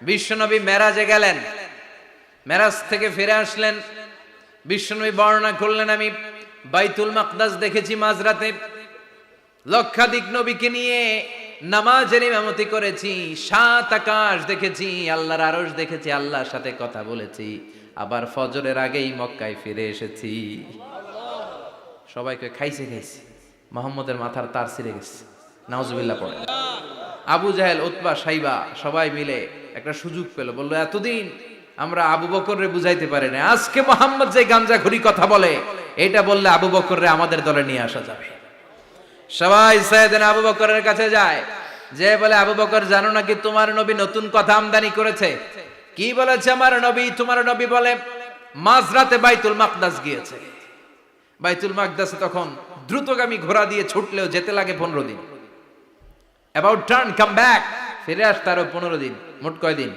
বিশ্বনবী মেরাজে গেলেন, মেরাজ থেকে ফিরে আসলেন। বিশ্বনবী বর্ণনা করলেন, আমি বাইতুল মাকদাস দেখেছি মাঝরাতে, লক্ষাধিক নবীকে নিয়ে নামাজের ইমামতি করেছি, 7 আকাশ দেখেছি, আল্লাহর আরশ দেখেছি, আল্লাহর সাথে কথা বলেছি, আবার ফজরের আগেই মক্কায় ফিরে এসেছি। সবাইকে খাইছে খাইছে, মুহাম্মদের মাথার তার ছিঁড়ে গেছে, নাউজুবিল্লাহ পড়ে। আবু জাহেল, উতবা, সাইবা সবাই মিলে একটা সুযোগ পেল, বলল এতদিন আমরা আবু বকররে বুঝাইতে পারি না, আজকে মুহাম্মদ যে গাঞ্জাখুরি কথা বলে এটা বললে আবু বকররে আমাদের দলে নিয়ে আসা যাবে। সবাই সাইয়েদনা আবু বকরের কাছে যায়, যে বলে আবু বকর জানো নাকি তোমার নবী নতুন কথা আমদানি করেছে? কি বলেছে আমার নবী? তোমার নবী বলে মাঝরাতে বাইতুল মাকদাস গিয়েছে। বাইতুল মাকদাসে তখন দ্রুতগামী ঘোড়া দিয়ে ছুটলেও যেতে লাগে 15 দিন। অ্যাবাউট টার্ন কাম ব্যাক, ফিরে আসতে আরো 15 দিন, মোট কয় দিন?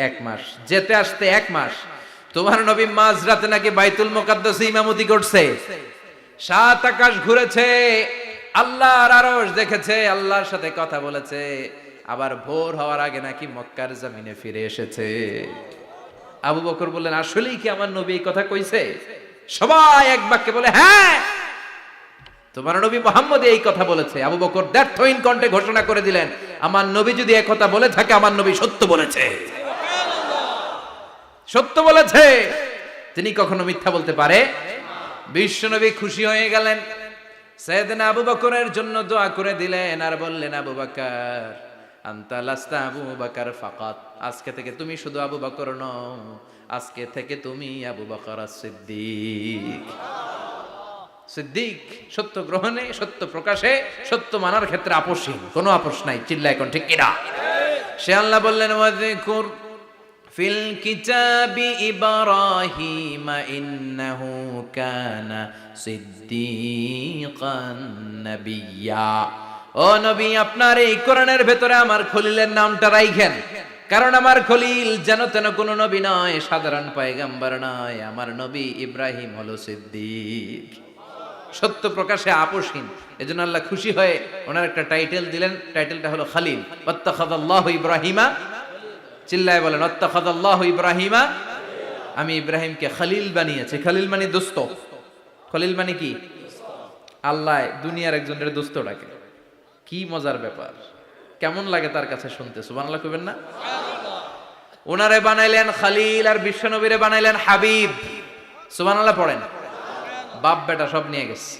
1 মাস, যেতে আসতে 1 মাস। তোমার নবী মাঝরাতে নাকি বাইতুল মুকাদ্দাসে ইমামতি করছে, 7 আকাশ ঘুরেছে, আল্লাহর আরশ দেখেছে, আল্লাহর সাথে কথা বলেছে, আবার ভোর হওয়ার আগে নাকি মক্কার জমিনে ফিরে এসেছে। আবু বকর বললেন, আসলেই কি আমার নবী এই কথা কইছে? সবাই এক বাক্যে বলে, হ্যাঁ তোমার নবী মুহাম্মদ এই কথা বলেছে। আবু বকর দ্ব্যর্থহীন কণ্ঠে ঘোষণা করে দিলেন, আমার নবী যদি এই কথা বলে থাকে, আমার নবী সত্য বলেছে, সত্য বলেছে, তিনি কখনো মিথ্যা বলতে পারে। বিশ্বনবী খুশি হয়ে গেলেন, সাইয়েদনা আবু বকরের জন্য দোয়া করে দিলেন, আর বললেন, আবু বকর আনতা লাস্তা আবু বকর ফাকাত, আজকে থেকে তুমি শুধু আবু বকর নও, আজকে থেকে তুমি আবু বকর সিদ্দিক। সিদ্দিক সত্য গ্রহণে, সত্য প্রকাশে, সত্য মানার ক্ষেত্রে আপোষহীন, কোনো আপোষ নাই। চিল্লায় এখন ঠিক কিনা? সে আল্লাহ বললেন, ওয়াযকুর ফিল কিতাবি ইব্রাহিম ইন্নাহু কানা সিদ্দিকান নাবিয়্যা। ও নবী, আপনার এই কোরআনের ভেতরে আমার খলিলের নামটা রাখেন, কারণ আমার খলিল যেন তেন কোনো নবী নয়, সাধারণ পয়গম্বর নয়, আমার নবী ইব্রাহিম হলো সিদ্দিক, সত্য প্রকাশে আপোষহীন। এজন্য আল্লাহ খুশি হয়ে ওনার একটা টাইটেল দিলেন, টাইটেলটা হলো খলিল। ওয়াত্তাখাযাল্লাহু ইব্রাহিমা, চিল্লায় বলেন ওয়াত্তাখাযাল্লাহু ইব্রাহিমা, আমি ইব্রাহিমকে খলিল বানিয়েছি। খলিল মানে দোস্ত। খলিল মানে কি? আল্লাহ দুনিয়ার একজনের দোস্ত ডাকে, কি মজার ব্যাপার, কেমন লাগে তার কাছে শুনতে? সুবহানাল্লাহ কইবেন না? ওনারে বানাইলেন খলিল, আর বিশ্বনবীরে বানাইলেন হাবিব। সুবহানাল্লাহ পড়েন। বাপ বেটা সব নিয়ে গেছে।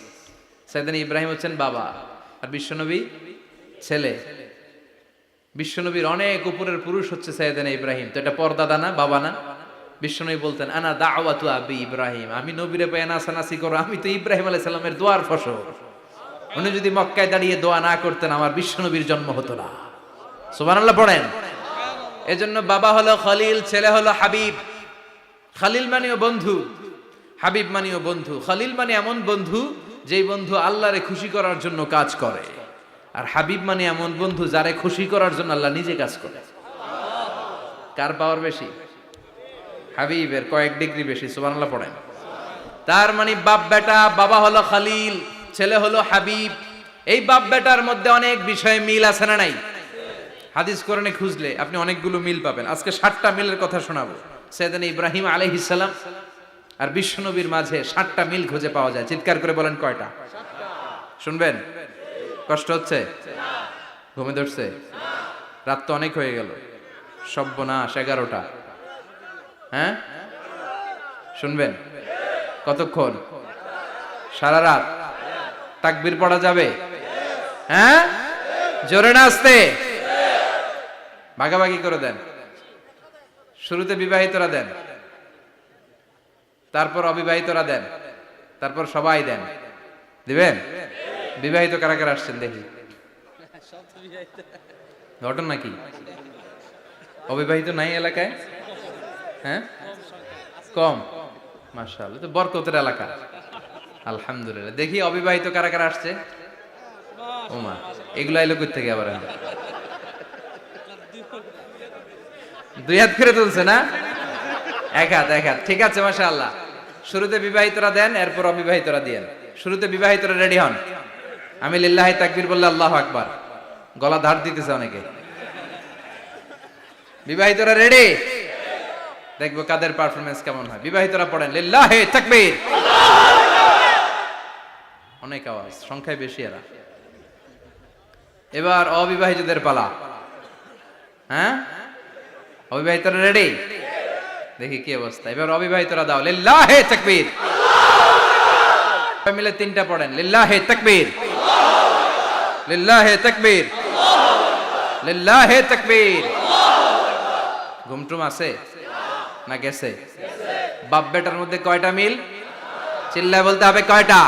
সাইয়েদনা ইব্রাহিম হচ্ছেন বাবা, আর বিশ্বনবী ছেলে। বিশ্বনবীর অনেক উপরের পুরুষ হচ্ছে সাইয়েদনা ইব্রাহিম, তো এটা পরদাদা না, বাবা না? বিশ্বনবী বলতেন, আনা দাওয়াতু আবি ইব্রাহিম, আমি নবীরে পেয়ে নাসানাসি করো, আমি তো ইব্রাহিম আলাইহিস সালামের দোয়ার ফসল। উনি যদি মক্কায় দাঁড়িয়ে দোয়া না করতেন, আমার বিশ্বনবীর জন্ম হতো না। সুবহানাল্লাহ পড়েন। এজন্য বাবা হলো খলিল, ছেলে হলো হাবিব। খলিল মানেও বন্ধু, হাবিব মানেও বন্ধু। খলিল মানে এমন বন্ধু যেই বন্ধু আল্লাহরে খুশি করার জন্য কাজ করে, আর হাবিব মানে এমন বন্ধু যারে খুশি করার জন্য আল্লাহ নিজে কাজ করে। কার পাওয়ার বেশি? হাবিবের কয়েক ডিগ্রি বেশি। সুবহানাল্লাহ পড়েন। তার মানে বাপ বেটা, বাবা হলো খলিল, ছেলে হলো হাবিব। এই বাপ বেটার মধ্যে অনেক বিষয়ে মিল আছে না নাই? হাদিস কোরআনে খুঁজলে আপনি অনেকগুলো মিল পাবেন। আজকে 7টা মিলের কথা শোনাবো। সাইয়েদনা ইব্রাহিম আলাইহিস সালাম আর বিশ্বনবীর মাঝে 7টা মিল খুঁজে পাওয়া যায়। চিৎকার করে বলেন কয়টা? শুনবেন? কষ্ট হচ্ছে? ঘুমে ধরছে? রাত তো অনেক হয়ে গেল, সর্বনাশ, 11টা। হ্যাঁ শুনবেন? কতক্ষণ? সারা রাত? তাকবীর পড়া যাবে? হ্যাঁ জোরে না আস্তে? ভাগাভাগি করে দেন। শুরুতে বিবাহিতরা দেন, তারপর অবিবাহিতরা দেন, তারপর সবাই দেন। দিবেন? বিবাহিত কারা কারা আসছেন দেখি? ঘটনা নাকি? অবিবাহিত নাই এলাকায়? হ্যাঁ কম, মাশাআল্লাহ, তো বরকতের এলাকা। আলহামদুলিল্লাহ। দেখি অবিবাহিত কারা কারা আসছে? ওমা, এগুলো আইলো কই থেকে আবার? 2 হাত করে তুলছে না? 1 হাত, 1 হাত। ঠিক আছে, মাশাআল্লাহ। শুরুতে বিবাহিতরা দেন, এরপর অবিবাহিতরা দিয়েন। শুরুতে বিবাহিতরা রেডি হন। আমি লিল্লাহি তাকবীর বললে আল্লাহু আকবার। গলা ধার দিতেছে অনেকে। বিবাহিতরা রেডি? দেখবো কাদের পারফরমেন্স কেমন হয়। বিবাহিতরা পড়েন লিল্লাহি তাকবীর। অনেক আওয়াজ, সংখ্যায় বেশি এরা। এবার অবিবাহিতদের পালা। হ্যাঁ, অবিবাহিতরা রেডি? দেখি কি অবস্থা। এবার অবিবাহিতরা দাও লিল্লাহি তাকবীর। মিলে তিনটা পড়েন লিল্লাহি তাকবীর, লিল্লাহি তাকবীর, লিল্লাহি তাকবীর। ঘুমটুম আছে না গেছে? বাপ বেটার মধ্যে কয়টা মিল? চিল্লায় বলতে হবে কয়টা?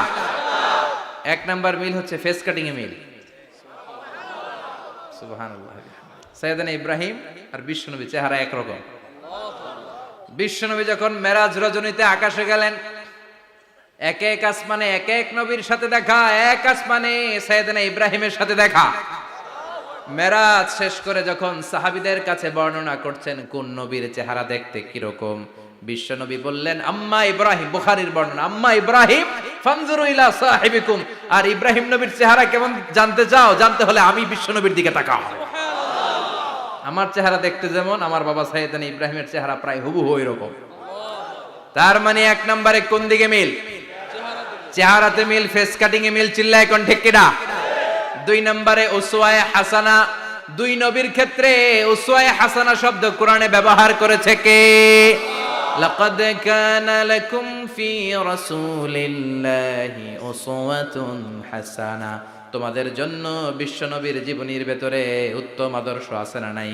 এক নাম্বার মিল হচ্ছে ফেস কাটিং এ মিল। সুবহানাল্লাহ। সাইয়েদনা ইব্রাহিম আর বিশ্বনবী চেহারা একরকম। বিশ্বনবী যখন মেরাজ রজনীতে আকাশে গেলেন, এক এক আসমানে এক এক নবীর সাথে দেখা, এক আসমানে সাইয়েদনা ইব্রাহিমের সাথে দেখা। মেরাজ শেষ করে যখন সাহাবীদের কাছে বর্ণনা করছেন কোন নবীর চেহারা দেখতে কিরকম, বিশ্বনবী বললেন আম্মা ইব্রাহিম, বুখারীর বর্ণনা, আম্মা ইব্রাহিম ফানজুরু ইলা সাহিবিকুম। আর ইব্রাহিম নবীর চেহারা কেমন জানতে চাও? জানতে হলে আমি বিশ্বনবীর দিকে তাকাও। আমার চেহারা দেখতে যেমন, আমার বাবা সাইয়েদনা ইব্রাহিমের চেহারা প্রায় হুবহু এরকম। তার মানে এক নম্বরে কোন দিকে মিল? চেহারাতে মিল, ফেস কাটিং এ মিল। চিল্লায় কোন ঠিক কিনা? দুই নম্বরে উসওয়ায়ে হাসানা। দুই নবীর ক্ষেত্রে উসওয়ায়ে হাসানা শব্দ কোরআনে ব্যবহার করেছে কে? লাকাদ কানা লাকুম ফি রাসূলিল্লাহি উসওয়াতুন হাসানা। তোমাদের জন্য বিশ্বনবীর জীবনীর ভেতরে উত্তম আদর্শ আছে না নাই?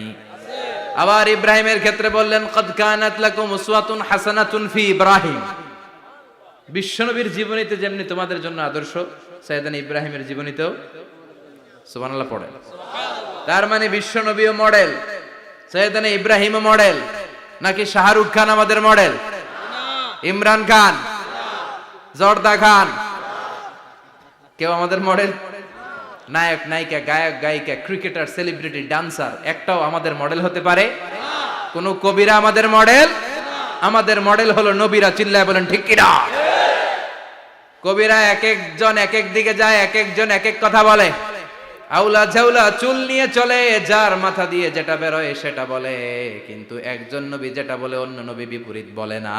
আবার ইব্রাহিমের ক্ষেত্রে বললেন কদ কানাত লাকুম উসওয়াতুন হাসানাতুন ফি ইব্রাহিম। বিশ্বনবীর জীবনীতে যেমনি তোমাদের জন্য আদর্শ, সাইয়েদনা ইব্রাহিমের জীবনীতেও। সুবহানাল্লাহ পড়ে। তার মানে বিশ্বনবীও মডেল, সাইয়েদনা ইব্রাহিমও মডেল। নাকি শাহরুখ খান আমাদের মডেল? ইমরান খান, জর্দা খান, কেউ আমাদের মডেল? নায়ক নায়িকা, গায়ক গায়িকা, ক্রিকেটার, সেলিব্রিটি, ডান্সার একটাও আমাদের মডেল হতে পারে? কোন কবিরা আমাদের মডেল? আমাদের মডেল হলো নবীরা। চিল্লায় বলেন ঠিক কিনা? কবিরা এক একজন এক এক দিকে যায়, এক একজন এক এক কথা বলে। আউলা ঝাউলা চুল নিয়ে চলে, যার মাথা দিয়ে যেটা বেরোয় সেটা বলে। কিন্তু একজন নবী যেটা বলে অন্য নবী বিপরীত বলে না।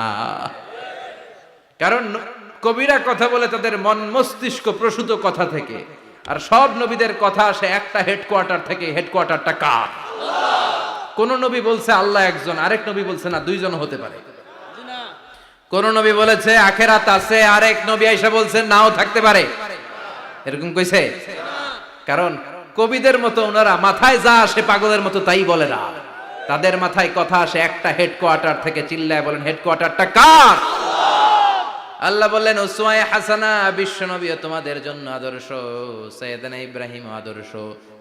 কারণ কবিরা কথা বলে তাদের মন মস্তিষ্ক প্রসূত কথা থেকে, আর সব নবীদের কথা আসে একটা হেডকোয়ার্টার থেকে। হেডকোয়ার্টারটা কার? কোন নবী বলছে আল্লাহ একজন, আরেক নবী বলছে না দুইজন হতে পারে। কোন নবী বলেছে আখেরাত আছে, আরেক নবী আইসা বলছে নাও থাকতে পারে। এরকম কইছে? কারণ কবিদের মতো ওনারা মাথায় যা আসে পাগলের মতো তাই বলে না। তাদের মাথায় কথা আসে একটা হেডকোয়ার্টার থেকে। চিল্লায় বলেন হেডকোয়ার্টারটা কার? আল্লাহ বললেন উসওয়ায়ে হাসানা, বিশ্বনবীও তোমাদের জন্য আদর্শ, সাইয়েদনা ইব্রাহিম আদর্শ।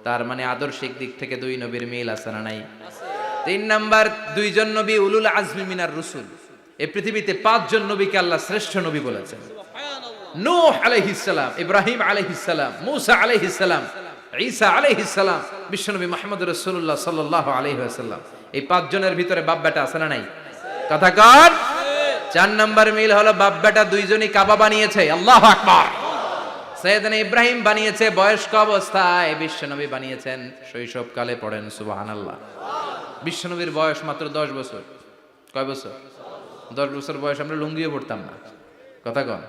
তার মানে আদর্শিক দিক থেকে দুই নবীর মিল আছে না নাই? তিন নাম্বার, দুইজন নবী উলুল আজমি মিনার রুসুল। এই পৃথিবীতে পাঁচজন নবীকে আল্লাহ শ্রেষ্ঠ নবী বলেছেন। নূহ আলাইহিস সালাম, ইব্রাহিম আলাইহিস সালাম, মূসা আলাইহিস সালাম, ঈসা আলাইহিস সালাম, বিশ্বনবী মুহাম্মদ রাসূলুল্লাহ সাল্লাল্লাহু আলাইহি ওয়াসাল্লাম। এই পাঁচজনের ভিতরে বাপ বেটা আছে না নাই? কথা কর। চার নাম্বার মিল হলো বাপ বেটা দুইজনই কাবা বানিয়েছে। আল্লাহু আকবার। সাইয়েদনা ইব্রাহিম বানিয়েছে বয়স্ক অবস্থায়, বিশ্বনবী বানিয়েছেন শৈশবকালে। পড়েন সুবহানাল্লাহ। বিশ্বনবীর বয়স মাত্র 10 বছর। কয় বছর? 10 বছর বয়স আমরা লুঙ্গিও পড়তাম না। কথা কন।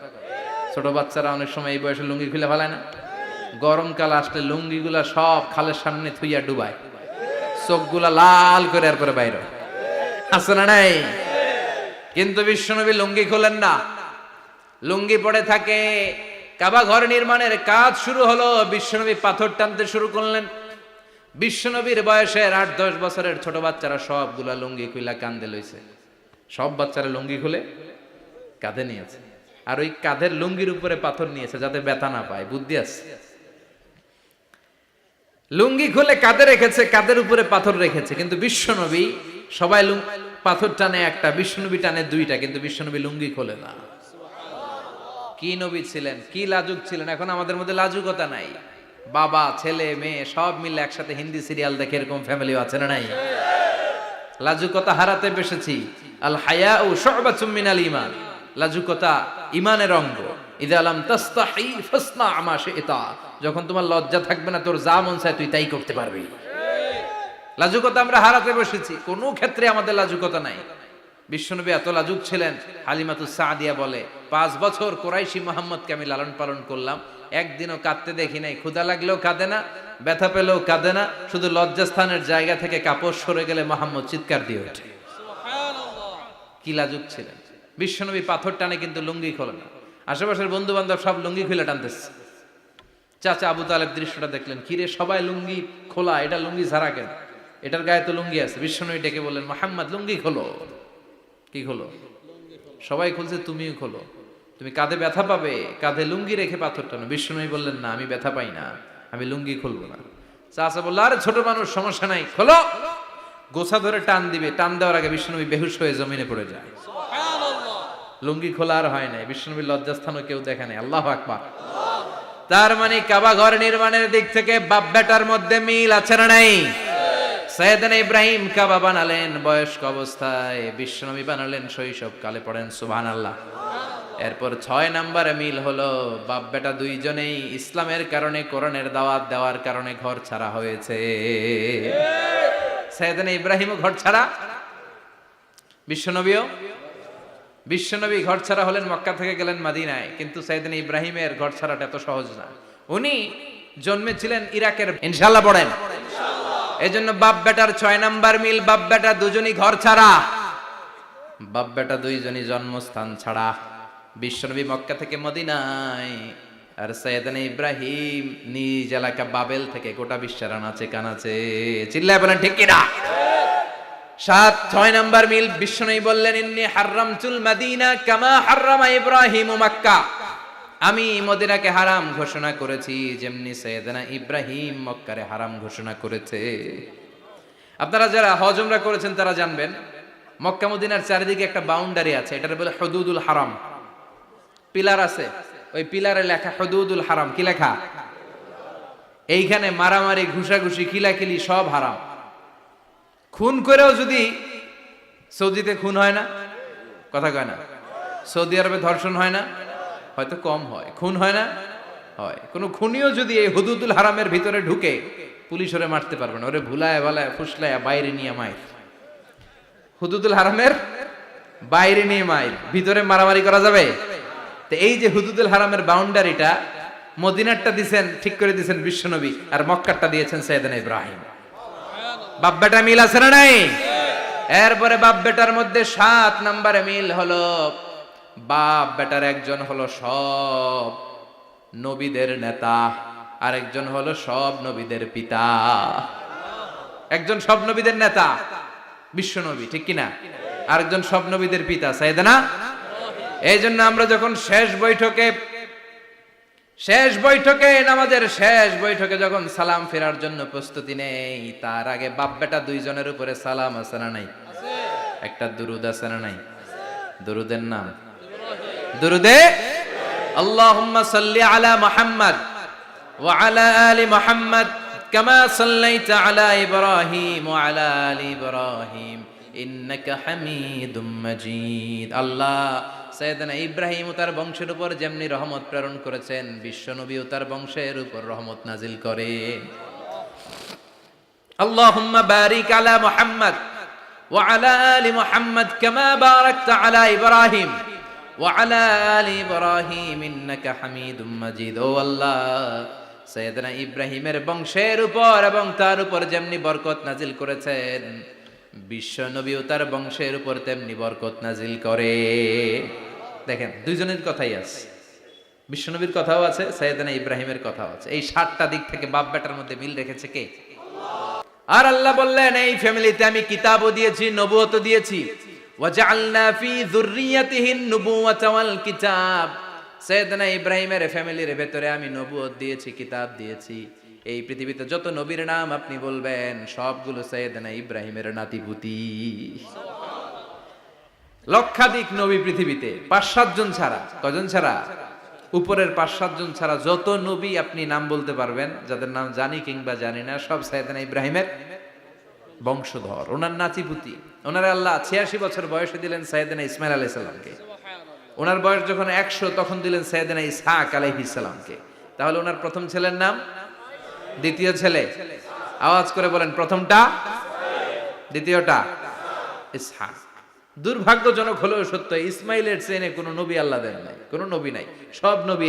ছোট বাচ্চারা অনেক সময় এই বয়সে লুঙ্গি খুলে ফেলায় না? গরমকাল আসলে লুঙ্গিগুলা সব খালের সামনে থুইয়া ডুবায়, চোখগুলা লাল করে আর করে বাইরে। আছে না নাই? কিন্তু বিশ্বনবী লুঙ্গি খোলেন না, লুঙ্গি পড়ে থাকে। কাবা ঘর নির্মাণের কাজ শুরু হলো, বিশ্বনবী পাথর টানতে শুরু করলেন। বিশ্বনবীর বয়সের 8-10 বছরের ছোট বাচ্চারা সবগুলা লুঙ্গি খুইলা কাঁধে লইছে। সব বাচ্চারা লুঙ্গি খুলে কাঁধে নিয়েছে, আর ওই কাঁধের লুঙ্গির উপরে পাথর নিয়েছে যাতে ব্যথা না পায়। বুদ্ধি আছে। লুঙ্গি খুলে কাঁধে রেখেছে, কাঁধের উপরে পাথর রেখেছে। কিন্তু বিশ্বনবী, সবাই পাথর টানে একটা, বিশ্বনবী টানে দুইটা, কিন্তু বিশ্বনবী লুঙ্গি খোলে না। কি নবী ছিলেন, কি লাজুক ছিলেন। এখন আমাদের মধ্যে লাজুকতা নাই। বাবা ছেলে মেয়ে সব মিলে একসাথে হিন্দি সিরিয়াল দেখে, এরকম ফ্যামিলিও আছে না নাই? লাজুকতা হারাতে বসেছি। আল হায়াউ শু'বাতুম মিনাল ঈমান। লাজুকতা ঈমানের অঙ্গ। ইযা লাম তাস্তাহি ফাসনা মা শি'তা। যখন তোমার লজ্জা থাকবে না, তোর যা মন চায় তুই তাই করতে পারবি। লাজুকতা আমরা হারাতে বসেছি, কোনো ক্ষেত্রে আমাদের লাজুকতা নাই। বিশ্বনবী এত লাজুক ছিলেন, হালিমাতুস সাদিয়া বলে 5 বছর কুরাইশি মুহাম্মদকে আমি লালন পালন করলাম, একদিনও কাঁদতে দেখি নাই। ক্ষুধা লাগলেও কাঁদে না, ব্যথা পেলেও কাঁদে না, শুধু লজ্জাস্থানের জায়গা থেকে কাপড় সরে গেলে মুহাম্মদ চিৎকার দিয়ে ওঠে। কি লাজুক ছিলেন বিশ্বনবী। পাথর টানে কিন্তু লুঙ্গি খোলে না। আশেপাশের বন্ধু বান্ধব সব লুঙ্গি খুলে টানতেছে। চাচা আবু তালেব দৃশ্যটা দেখলেন, কিরে সবাই লুঙ্গি খোলা, এটা লুঙ্গি ছাড়া কেন? এটার গায়ে তো লুঙ্গি আছে। বিশ্বনবী ডেকে বললেন, মুহাম্মদ লুঙ্গি খোলো। কি খোলো? সবাই খুলছে, তুমিও খোলো। তুমি কাঁধে ব্যথা পাবে, কাঁধে লুঙ্গি রেখে পাথর টানো। বিশ্বনবী বললেন, না আমি ব্যথা পাই না, আমি লুঙ্গি খুলবো না। চাচা বলল, আরে ছোট মানুষ, সমস্যা নাই, খোলো। গোছা ধরে টান দিবে, টান দেওয়ার আগে বিশ্বনবী বেহুশ হয়ে জমিনে পড়ে যায়। লুঙ্গি খোলা আর হয় নাই। বিশ্বনবীর লজ্জাস্থানও কেউ দেখে নাই। আল্লাহু আকবার। তার মানে কাবা ঘর নির্মাণের দিক থেকে বাপ বেটার মধ্যে মিল আছে না নাই? সাইয়েদনা ইব্রাহিম কাবা বানালেন বয়স্ক অবস্থায়, বিশ্বনবী বানালেন শৈশবকালে। পড়েন সুবহানাল্লাহ। এরপর 6 নম্বরে মিল হলো, বাপ বেটা দুইজনেই ইসলামের কারণে, কোরআনের দাওয়াত দেওয়ার কারণে ঘর ছাড়া হয়েছে। সাইয়েদনা ইব্রাহিমও ঘর ছাড়া, বিশ্বনবী ঘর ছাড়া হলেন, মক্কা থেকে গেলেন মদিনায়। কিন্তু সাইয়েদনা ইব্রাহিমের ঘর ছাড়াটা এত সহজ না। উনি জন্মেছিলেন ইরাকের। ইনশাআল্লাহ পড়েন। এজন্য বাপ বেটার 6 নাম্বার মিল, বাপ বেটা দুজনই ঘর ছাড়া, বাপ বেটা দুইজনই জন্মস্থান ছাড়া। বিশ্বনবী মক্কা থেকে মদিনায়, আর সাইয়েদনা ইব্রাহিম নিজ এলাকা বাবেল থেকে গোটা বিশ্বের আনাচে কানাচে। চিল্লায় বলেন ঠিক কিনা? 6 নাম্বার মিল, বিশ্বনবী বললেন, ইন্নী হারামতুল মদিনা কামা হারামা ইব্রাহিম মক্কা। আমি মদিনাকে হারাম ঘোষণা করেছি যেমনি সাইয়েদনা ইব্রাহিম মক্কারে হারাম ঘোষণা করেছে। আপনারা যারা হজ উমরা করেছেন তারা জানবেন, মক্কা মদিনার চারিদিকে একটা বাউন্ডারি আছে, এটার বলে হুদুদুল হারাম। পিলার আছে, ওই পিলারে লেখা হুদুদুল হারাম। কি লেখা? এইখানে মারামারি, ঘুষাঘুষি, কিলাকিলি সব হারাম। খুন করেও যদি, সৌদিতে খুন হয় না, কথা কয় না? সৌদি আরবে ধর্ষণ হয় না? হয়তো কম হয়, খুন হয় না? হয়। কোন খুনিও যদি এই হুদুদুল হারামের ভিতরে ঢুকে, পুলিশ ওরে মারতে পারবে না। ওরে ভুলায় ভালায় ফুসলায় বাইরে নিয়ে মাইর। হুদুদুল হারামের বাইরে নিয়ে মাইর, ভিতরে মারামারি করা যাবে? তো এই যে হুদুদুল হারামের বাউন্ডারিটা, মদিনারটা দিয়েছেন, ঠিক করে দিয়েছেন বিশ্বনবী, আর মক্কারটা দিয়েছেন সাইয়েদনা ইব্রাহিম। বাপ বেটা মিল আছে না নাই? এরপরে বাপ বেটার মধ্যে 7 নম্বরে মিল হলো, বাপ বেটার একজন হলো সব নবীদের নেতা, আর একজন হলো সব নবীদের পিতা। একজন সব নবীদের নেতা বিশ্বনবী, ঠিক কিনা? আরেকজন সব নবীদের পিতা সাইয়েদনা। এই জন্য আমরা যখন শেষ বৈঠকে নামাজের শেষ বৈঠকে যখন সালাম ফেরার জন্য প্রস্তুতি নেই, তার আগে বাপ বেটা দুইজনের উপরে সালাম আছে না নাই? একটা দুরুদ আছে না নাই? দুরুদের নাম দুরুদে আল্লাহুম্মা সাল্লি আলা মুহাম্মদ ওয়া আলা আলি মুহাম্মদ কামা সাল্লাইতা আলা ইব্রাহিম ওয়া আলা আলি ইব্রাহিম ইন্নাকা হামিদুম মাজিদ। আল্লাহ সাইয়েদনা ইব্রাহিম ও তার বংশের উপর যেমনি রহমত প্রেরণ করেছেন, বিশ্বনবী ও তার বংশের উপর রহমত নাজিল করে। আল্লাহুম্মা বারিক আলা মুহাম্মদ ওয়া আলা আলি মুহাম্মদ কামা বারাকতা আলা ইব্রাহিম ওয়া আলা আলি ইব্রাহিম ইন্নাকা হামিদুম মাজিদ। ও আল্লাহ, সাইয়েদনা ইব্রাহিমের বংশের উপর এবং তার উপর যেমনি বরকত নাজিল করেছেন, বিশ্বনবী ও তার বংশের উপর তেমনি বরকত নাজিল করে। দেখেন, দুইজনের কথাই আছে, বিশ্বনবীর কথাও আছে, সাইয়েদনা ইব্রাহিমের কথাও আছে। এই 7টা দিক থেকে বাপ বেটার মধ্যে মিল রেখেছে কে? আর আল্লাহ বললেন, এই ফ্যামিলিতে আমি কিতাবও দিয়েছি, নবুয়তও দিয়েছি। ওয়াজআলনা ফি যুররিয়াতিহিন নুবুওয়াতা ওয়াল কিতাব। সাইয়েদনা ইব্রাহিমের ফ্যামিলির ভেতরে আমি নবুয়ত দিয়েছি, কিতাব দিয়েছি। এই পৃথিবীতে যত নবীর নাম আপনি বলবেন, সবগুলো সাইয়েদনা ইব্রাহিমের নাতিপুতি। লক্ষাধিক নবী পৃথিবীতে, 5-7 জন ছাড়া। কজন ছাড়া? উপরের 5-7 জন ছাড়া যত নবী আপনি নাম বলতে পারবেন, যাদের নাম জানি কিংবা জানি না, সব সাইয়েদনা ইব্রাহিমের বংশধর, ওনার নাতিপুতি। ওনার আল্লাহ 86 বছর বয়সে দিলেন সাইয়েদনা ইসমাইল আলাইহিস সালামকে। ওনার বয়স যখন 100 তখন দিলেন সাইয়েদনা ইসহাক আলাইহিস সালামকে। তাহলে ওনার প্রথম ছেলের নাম, দ্বিতীয় ছেলে, আওয়াজ করে বলেন প্রথমটা দ্বিতীয়টা ইসহাক। দুর্ভাগ্যজনক হলেও সত্য, ইসমাইলের চেনে কোনো নবী আল্লাহ দেন নাই, কোনো নবী নাই। সব নবী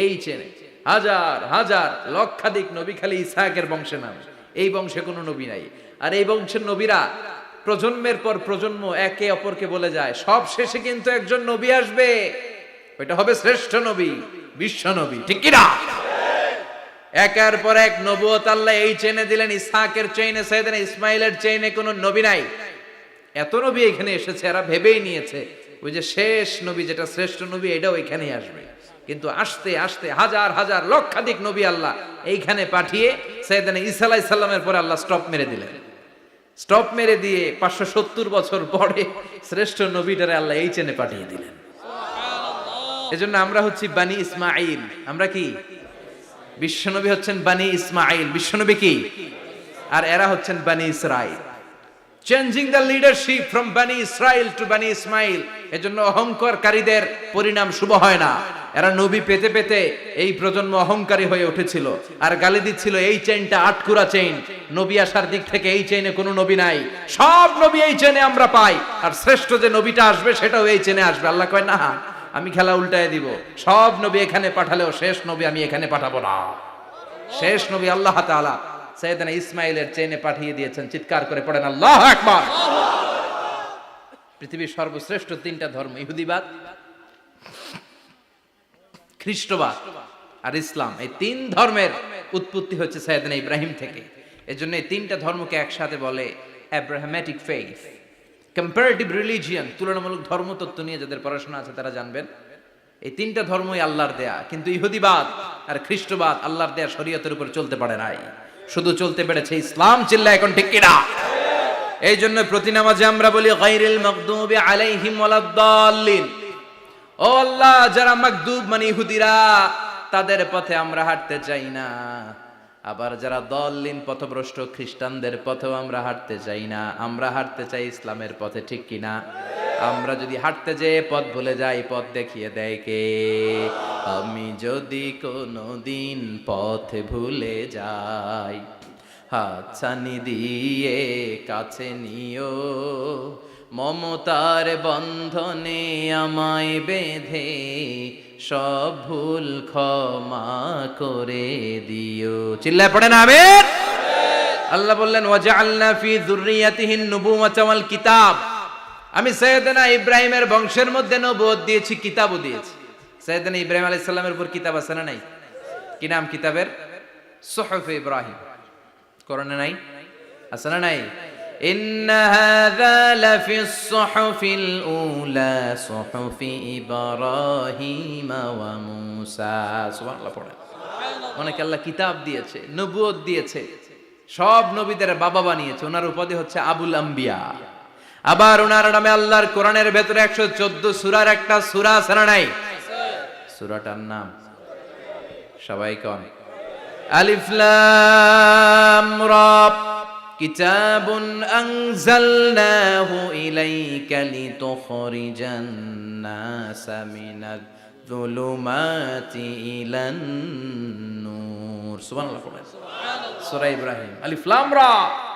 এই চেনে হাজার হাজার লক্ষাধিক নবী খালি ইসহাকের বংশে নাম, এই বংশে কোনো নবী নাই। আর এই বংশের নবীরা প্রজন্মের পর প্রজন্ম একে অপরকে বলে যায়, সব শেষে কিন্তু একজন নবী আসবে, ওইটা হবে শ্রেষ্ঠ নবী, বিশ্ব নবী, ঠিক কি না? একের পর এক নবুয়ত আল্লাহ এই চেনে দিলেন। ইসহাকের চেইনে সাইয়েদনা ইসমাইলের চেইনে কোনো নবী নাই। এত নবী এখানে এসেছে, এরা ভেবেই নিয়েছে ওই যে শেষ নবী যেটা শ্রেষ্ঠ নবী এটাও এখানেই আসবে। কিন্তু আস্তে আস্তে হাজার হাজার লক্ষাধিক নবী আল্লাহ এইখানে পাঠিয়ে সাইয়েদনা ঈসা আলাইহিস সালামের পরে আল্লাহ স্টপ মেরে দিলেন। স্টপ মেরে দিয়ে 570 বছর পরে শ্রেষ্ঠ নবীটারে আল্লাহ এই চেনে পাঠিয়ে দিলেন। এজন্য আমরা হচ্ছি বানি ইসমাইল। আমরা কি? বিশ্বনবী হচ্ছেন বানি ইসমাইল, বিশ্বনবী কি? আর এরা হচ্ছেন বানি Israil. Changing the leadership from বানি ইসরাইল টু বানি ইসমাইল। এজন্য অহংকারকারীদের পরিণাম শুভ হয় না। এরা নবী পেতে পেতে এই প্রজন্ম অহংকারী হয়ে উঠেছিল আর গালি দিচ্ছিল এই চেইনটা আটকুরা চেইন, নবী আসার দিক থেকে এই চেইনে কোনো নবী নাই, সব নবী এই চেইনে আমরা পাই, আর শ্রেষ্ঠ যে নবীটা আসবে সেটাও এই চেইনে আসবে। আল্লাহ কয় না, আমি খেলা উল্টায় দিব, সব নবী এখানে পাঠালেও শেষ নবী আমি এখানে পাঠাবো না। শেষ নবী আল্লাহ তাআলা সাইয়েদনা ইসমাইলের চেইনে পাঠিয়ে দিয়েছেন। চিৎকার করে পড়েন আল্লাহু আকবার। পৃথিবীর সর্বশ্রেষ্ঠ তিনটা ধর্ম, ইহুদিবাদ, খ্রিস্টবাদ আর ইসলাম, এই তিন ধর্মের উৎপত্তি হচ্ছে সাইয়েদনা ইব্রাহিম থেকে। এজন্য এই তিনটা ধর্মকে একসাথে বলে আব্রাহামেটিক ফেইথ, কম্পারেটিভ রিলিজিয়ন। তুলনামূলক ধর্মতত্ত্ব নিয়ে যাদের পড়াশোনা আছে তারা জানবেন এই তিনটা ধর্মই আল্লাহর দেয়া। কিন্তু ইহুদিবাদ আর খ্রিস্টবাদ আল্লাহর দেয়া শরীয়তের উপর চলতে পারে নাই, শুধু চলতে পেরেছে ইসলাম। চিল্লা এখন ঠিক কিনা? এই জন্য প্রতি নামাজে আমরা বলি গায়রিল মাগদুবি আলাইহিম ওয়ালাদ-দাল্লিন। ও আল্লাহ, যারা মাগদুব মানে ইহুদিরা, তাদের পথে আমরা হাঁটতে চাই না। আবার যারা দল্লিন পথভ্রষ্ট খ্রিস্টানদের পথেও আমরা হাঁটতে চাই না। আমরা হাঁটতে চাই ইসলামের পথে, ঠিক কিনা? আমরা যদি হাঁটতে যেয়ে পথ ভুলে যাই, পথ দেখিয়ে দেয় কে? আমি যদি কোনোদিন পথ ভুলে যাই, হাতছানি দিয়ে কাছে নিও, মমতার বন্ধনে আমায় বেঁধে সব ভুল ক্ষমা করে দিও। চিল্লায় পড়েন আমিন। আল্লাহ বললেন ওয়াজআলনা ফি যুররিয়াতিহিন নুবুওয়াতা ওয়াল কিতাব। আমি সাইয়েদনা ইব্রাহিমের বংশের মধ্যে নবুয়ত দিয়েছি, কিতাবও দিয়েছি। সাইয়েদনা ইব্রাহিম আলাইহিস সালামের উপর কিতাব আছে না নাই? কি নাম কিতাবের? সুহুফ ইব্রাহিম। কোরআনে নাই? আছে না নাই? ইন্না হাযা লাফিস সুহুফিল উলা সুহুফি ইব্রাহিম ওয়া মূসা। সুবহানাল্লাহ পড়েন। অনেক আল্লাহ কিতাব দিয়েছে, নবুয়ত দিয়েছে, সব নবীদের বাবা বানিয়েছে। ওনার উপাধি হচ্ছে আবুল আম্বিয়া। আবার ওনার নামে আল্লাহর কোরআনের ভেতরে 114 সূরার একটা সূরা আছে না নাই? সূরাটার নাম সবাই কোন? আলিফ লাম রা। কিতাবুন আনজালনাহু ইলাইকা লিতুখরিজান নাসা মিনাজ যুলুমাতি ইলান নূর। সুবহানাল্লাহ পড়েন। সূরা ইব্রাহিম আলিফ লাম রা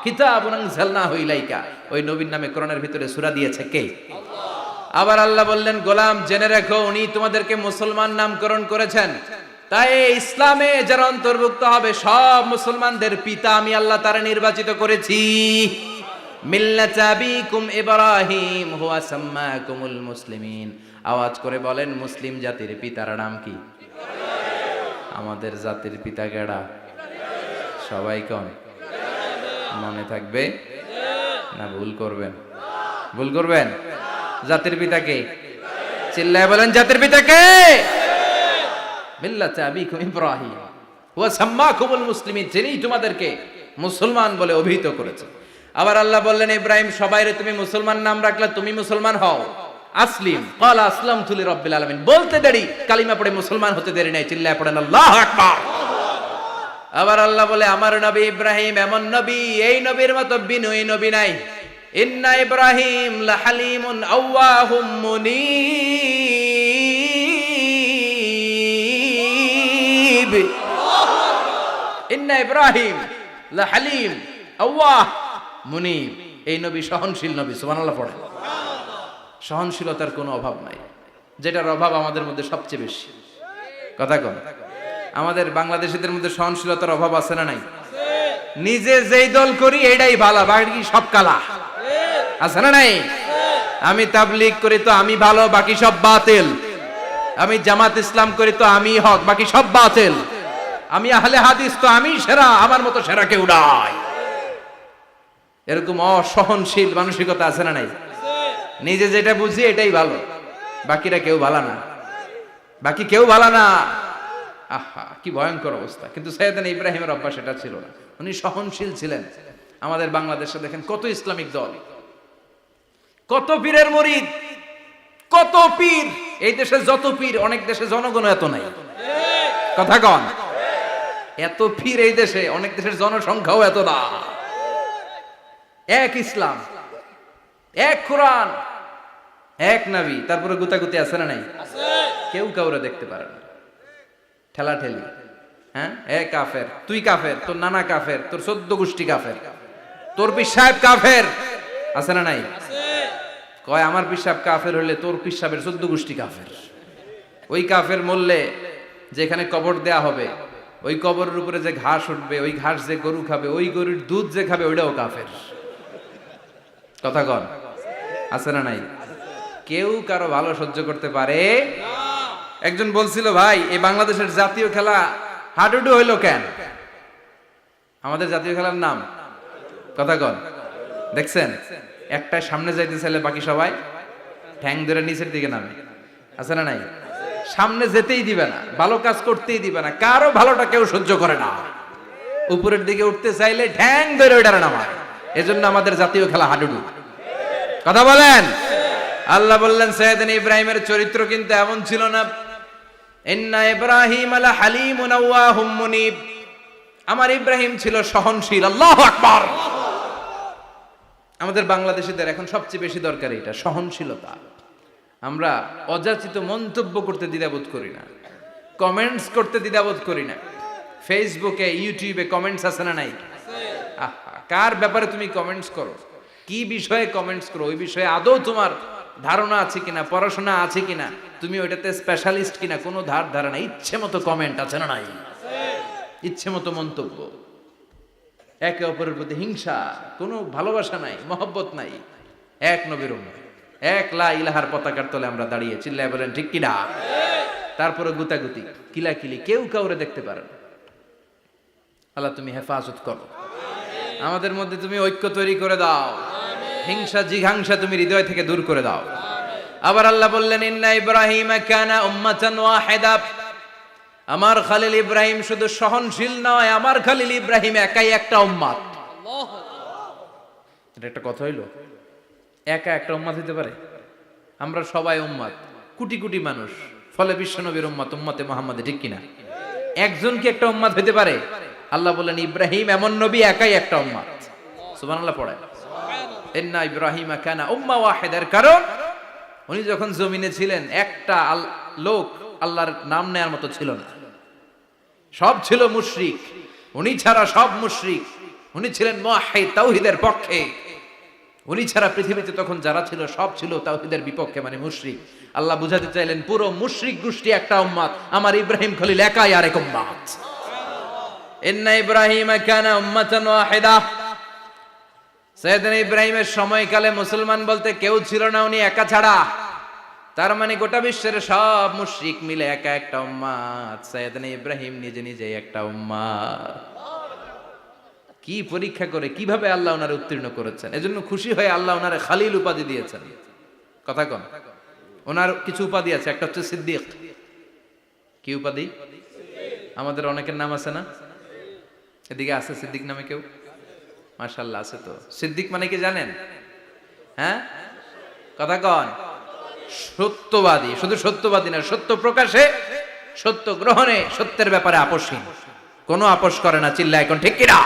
কিতাবুন আনজালনাহু ইলাইকা। ওই নবীর নামে কোরআনের ভিতরে সূরা দিয়েছে কে? আল্লাহ। আবার আল্লাহ বললেন গোলাম জেনে রাখো উনি তোমাদেরকে মুসলমান নামকরণ করেছেন, তাই ইসলামে যারা অন্তর্ভুক্ত হবে সব মুসলমানদের পিতা আমি আল্লাহ তারা নির্বাচিত করেছি। মিল্লাত আবিকুম ইব্রাহিম হুয়া সাম্মাকুমুল মুসলিমিন। আওয়াজ করে বলেন মুসলিম জাতির পিতার নাম কি? আমাদের জাতির পিতা কেডা? সবাই কোন? মনে থাকবে না ভুল করবেন? ভুল করবেন? জাতির পিতা কে? চিল্লায় বলেন জাতির পিতা কে? মিল্লাত আবিকুম ইব্রাহিম ওয়া সাম্মাকুমুল মুসলিমিন, যিনি তোমাদেরকে মুসলমান বলে অভিহিত করেছে। আবার আল্লাহ বললেন ইব্রাহিম সবাইরে তুমি মুসলমান নাম রাখলে তুমি মুসলমান হও। আসলিম ক্বালা আসলামতু লিরাব্বিল আলামিন, বলতে দেরি কালিমা পড়ে মুসলমান হতে দেরি নাই। চিল্লায় পড়েন আল্লাহু আকবার। আবার আল্লাহ বলে আমার নবী ইব্রাহিম এমন নবী, এই নবীর মতো বিনয়ী নবী নাই। ইন্না ইব্রাহিম লাহালিমুন আওয়াহুম মুনীব। ইন্না ইব্রাহিম লাহালিম আওয়াহ মুনিব। এই নবী সহনশীল নবী, সুবহানাল্লাহ পড়ে। সহনশীলতার কোনো অভাব নাই, যেটার অভাব আমাদের মধ্যে সবচেয়ে বেশি। কথা কন, আমাদের বাংলাদেশিদের মধ্যে সহনশীলতার অভাব আছে না নাই? নিজে যেই দল করি এটাই ভালো, বাকি সব কালা, আছে না নাই? আমি তাবলীগ করি তো আমি ভালো, বাকি সব বাতিল। আমি জামাত ইসলাম করি তো আমি হক, বাকি সব বাতিল। আমি আহলে হাদিস তো আমি সেরা, আমার মতো সেরা কেউ নাই। এরকম অসহনশীল মানসিকতা আছে না নাই? নিজে যেটা বুঝি এটাই ভালো, বাকিরা কেউ ভালো না, বাকি কেউ ভালো না। আহা, কি ভয়ঙ্কর অবস্থা। কিন্তু সাইয়েদনা ইব্রাহিমের অভ্যাস এটা ছিল না, উনি সহনশীল ছিলেন। আমাদের বাংলাদেশে দেখেন কত ইসলামিক দল, কত পীরের মুরিদ, কত পীর। এই দেশে যত পীর, অনেক দেশে জনগণ এত নাই। কথা কন, এত পীর এই দেশে, অনেক দেশের জনসংখ্যাও এত না। এক ইসলাম, এক কোরআন, এক নবী, তারপরে গুতাগুতি আছে না নাই? কেউ কাউরে দেখতে পারে না, ঠেলা ঠেলি। হ্যাঁ, এ কাফের, তুই কাফের, তোর নানা কাফের, তোর 14 গোষ্ঠী কাফের, তোর পীর সাহেব কাফের, আছে না নাই? কয় আমার পীর সাহেব কাফের হলে তোর পীর সাহেবের 14 গোষ্ঠী কাফের। ওই কাফের মরলে যেখানে কবর দেয়া হবে, ওই কবরের উপরে যে ঘাস উঠবে, ওই ঘাস যে গরু খাবে, ওই গরুর দুধ যে খাবে, ওইটাও কাফের। কথা কন, আছে না নাই? কেউ কারো ভালো সহ্য করতে পারে না। একজন বলছিল, ভাই এই বাংলাদেশের জাতীয় খেলা হাডুডু হইলো কেন? আমাদের জাতীয় খেলার নাম, কথা কন, দেখছেন? একটা সামনে যাইতে চাইলে বাকি সবাই ঠ্যাং ধরে নিচের দিকে নামে, আছে না নাই? সামনে যেতেই দিবে না, ভালো কাজ করতেই দিবে না, কারো ভালোটা কেউ সহ্য করে না। উপরের দিকে উঠতে চাইলে ঠ্যাং ধরে ওইটারে নামায়। এজন্য আমাদের জাতীয় খেলা হাডুডু। কথা বলেন। আল্লাহ বললেন সাইয়েদনা ইব্রাহিমের চরিত্র কিন্তু এমন ছিল না। ইন্না ইব্রাহিম আলা হালিমুন আওয়াহুম মুনিব। আমার ইব্রাহিম ছিল সহনশীল। আল্লাহু আকবার। আমাদের বাংলাদেশিদের এখন সবচেয়ে বেশি দরকার এটা, সহনশীলতা। আমরা অযাচিত মন্তব্য করতে দ্বিধাবোধ করি না, কমেন্টস করতে দ্বিধাবোধ করি না। ফেসবুকে, ইউটিউবে কমেন্টস আছে না নাই? কার ব্যাপারে তুমি কমেন্টস করো, কি বিষয়ে কমেন্টস করো, ওই বিষয়ে আদৌ তোমার ধারণা আছে কিনা, পড়াশোনা আছে কিনা, তুমি ওইটাতে স্পেশালিস্ট কিনা, কোনো ধারণা। ইচ্ছে মতো কমেন্ট আছে না নাই? ইচ্ছে মতো মন্তব্য, একে অপরের প্রতি হিংসা, কোনো ভালোবাসা নাই, মহব্বত নাই। এক নবীর উম্মত, এক লা ইলাহার পতাকার তলে আমরা দাঁড়িয়ে, চিল্লায় বলেন ঠিক কিনা? তারপরে গুতাগুতি, কিলাকিলি, কেউ কাউরে দেখতে পারে না। আল্লাহ তুমি হেফাজত করো, আমাদের মধ্যে তুমি ঐক্য তৈরি করে দাও, হিংসা জিঘাংসা তুমি হৃদয় থেকে দূর করে দাও। আবার আল্লাহ বললেন ইন্না ইব্রাহিম কানা উম্মাতান ওয়াহিদা। আমার খলিল ইব্রাহিম শুধু সহনশীল নয়, আমার খলিল ইব্রাহিম একাই একটা উম্মত। এটা একটা কথা হইলো, একা একটা উম্মত হইতে পারে? আমরা সবাই উম্মত, কোটি কোটি মানুষ, ফলে বিশ্ব নবীর উম্মত, উম্মতে মুহাম্মাদে, ঠিক কিনা? একজন কি একটা উম্মত হইতে পারে? আল্লাহ বলেন ইব্রাহিম এমন নবী, একাই একটা উম্মত। সুবহানাল্লাহ পড়ে। ইন্না ইব্রাহিম কানা উম্মা ওয়াহিদার, কারণ উনি যখন জমিনে ছিলেন একটা লোক আল্লাহর নাম নেয়ার মতো ছিল না, সব ছিল মুশরিক। উনি ছাড়া সব মুশরিক। উনি ছিলেন মুওয়াহহিদ, তাওহীদের পক্ষে। উনি ছাড়া পৃথিবীতে তখন যারা ছিল সব ছিল তাওহীদের বিপক্ষে, মানে মুশরিক। আল্লাহ বুঝাতে চাইলেন পুরো মুশরিক গোষ্ঠী একটা উম্মত, আমার ইব্রাহিম খলিল একাই আরেক উম্মত। ইন্না ইব্রাহিম কানা উম্মাতান ওয়াহিদা। সাইয়েদনা ইব্রাহিমের সময়কালে মুসলমান বলতে কেউ ছিল না, উনি একা ছাড়া। তার মানে গোটা বিশ্বের সব মুশরিক মিলে একা একটা উম্মত, সাইয়েদনা ইব্রাহিম নিজে নিজে একটা উম্মত। কি পরীক্ষা করে, কিভাবে আল্লাহ ওনারে উত্তীর্ণ করেছেন। এজন্য খুশি হয়ে আল্লাহ ওনারে খালিল উপাধি দিয়েছেন। কথা কন, ওনার কিছু উপাধি আছে, একটা হচ্ছে সিদ্দিক। কি উপাধি? আমাদের অনেকের নাম আছে না? এদিকে আছে সিদ্দিক নামে কেউ? মাশাআল্লাহ আছে তো। সিদ্দিক মানে কি জানেন? হ্যাঁ, কথা কন। সত্যবাদী, শুধু সত্যবাদী না, সত্য প্রকাশে, সত্য গ্রহণে, সত্যের ব্যাপারে আপোষহীন, কোনো আপোষ করে না। চিল্লায় এখন ঠিক কিনা?